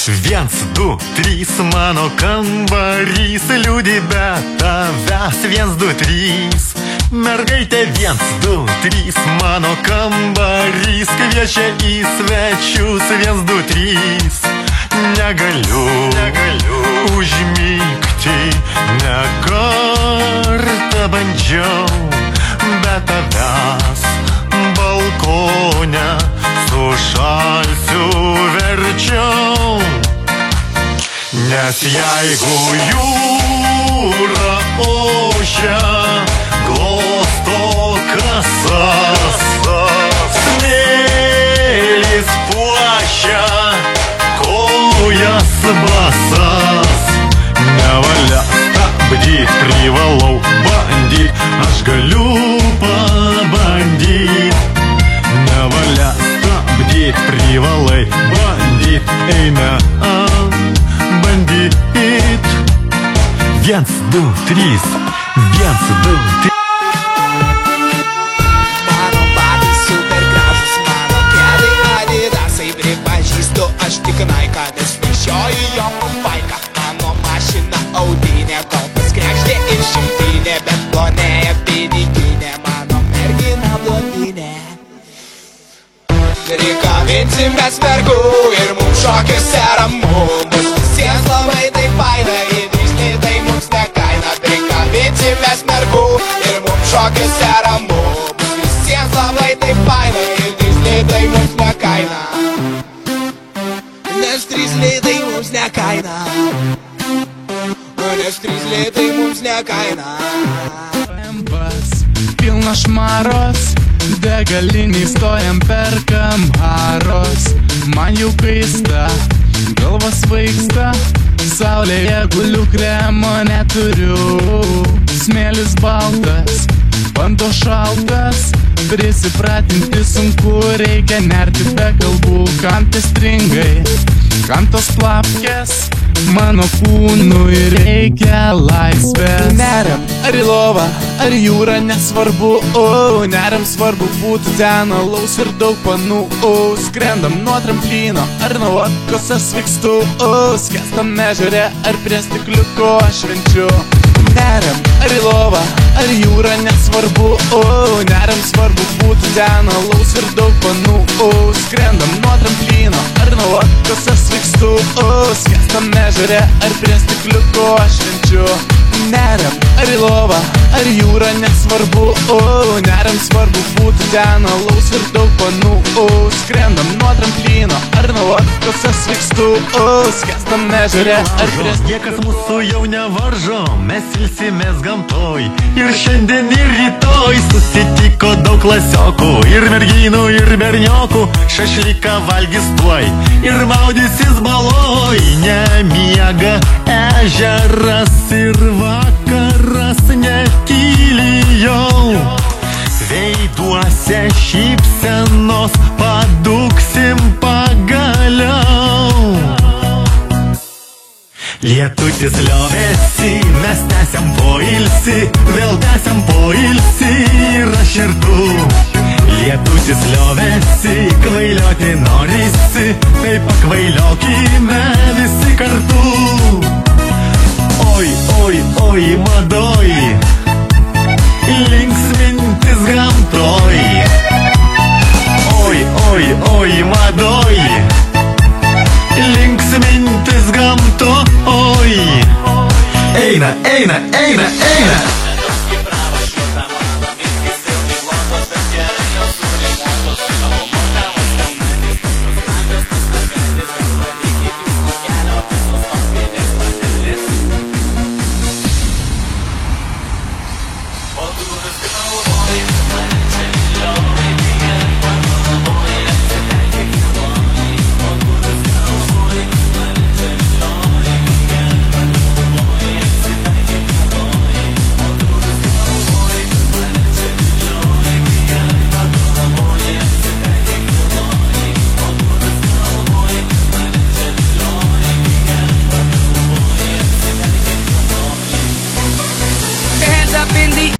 Viens, du, trys, mano kambarys, liūdi be tavęs. Viens, du, trys, mergaitė. Viens, du, trys, mano kambarys, kviečia į svečius. Viens, du, trys, negaliu užmigti, ne kartą bandžiau, be tavęs balkone sušalsiu verčiau. Nes jeigu jūra ošia, glosto kasas, smėlis puošia kojas basas, nevalia stabdyt, privalau bandyt, aš galiu pabandyt. Nevalia stabdyt, privalai bandyt, eina bandyt. Viens, du, trys, viens, du, trys. Mano batai super gražus, mano kedai adidasai, pripažįstu, aš tik Naiką, nes nešioju jo pupaiką. Mano mašina audinė, kompas krekždė ir šimtinė, bet plonėja piniginė, mano mergina blondinė. Rikabinsimės mergų ir mums šokiuose ramu, bus visiems labai taip faina, įdrįsliai tai mums nekaina. Rikabinsimės mergų ir mums šokiuose ramu, bus visiems labai taip faina, įdrįsliai tai mums nekaina. Nes trysliai tai mums nekaina, nes trysliai tai mums nekaina. Pilnas šmaros, degalinį stojam, perkam haros. Man jau kaista, galva svaigsta, saulėje guliu, kremo neturiu. Smėlis baltas, vanduo šaltas, prisipratinti sunku, reikia nerti be kalbų. Kam tie stringai, kam tos plapkės, mano kūnui reikia laisvės. Neriam ar į lovą, ar į jūrą, nesvarbu, neriam svarbu būtų ten alaus ir daug panų. Skrendam nuo tramplyno ar nuo atkos aš svykstu, skęstam ežere ar prie stikliuko aš švenčiu. Neriam ar į lovą, ar į jūrą, nesvarbu, neriam svarbu būtų ten alaus ir daug panų. Skrendam nuo tramplyno ar nuo atkos aš svykstu, skęstam ežere ar prie stikliuko aš švenčiu. Neriam ar į lovą, ar į jūrą, nesvarbu, neriam svarbu būtų ten alaus ir daug panų. Skrendam nuo tramplyno ar nuo atkos aš svykstu, skęstam ežere ar prie stikliuko. Niekas mūsų jau nevaržo, mes ilsimės gamtoj. Ir šiandien ir rytoj susitiko daug klasiokų, ir merginų, ir berniokų, šašlyką valgys tuoj ir maudysis baloj. Nemiega ežeras ir vakaras netyli jau, veiduose šypsenos paduksim pagaliau. Lietutis liovėsi, mes tęsiam poilsį, vėl tęsiam poilsį ir aš ir tu. Lietutis liovėsi, kvailioti norisi, tai pakvailiokime visi kartu. Oi, oi, oi, madoj, linksmintis gamtoj. Oi, oi, oi, madoj, linksmintis gamtoj. Eina, eina, eina, eina.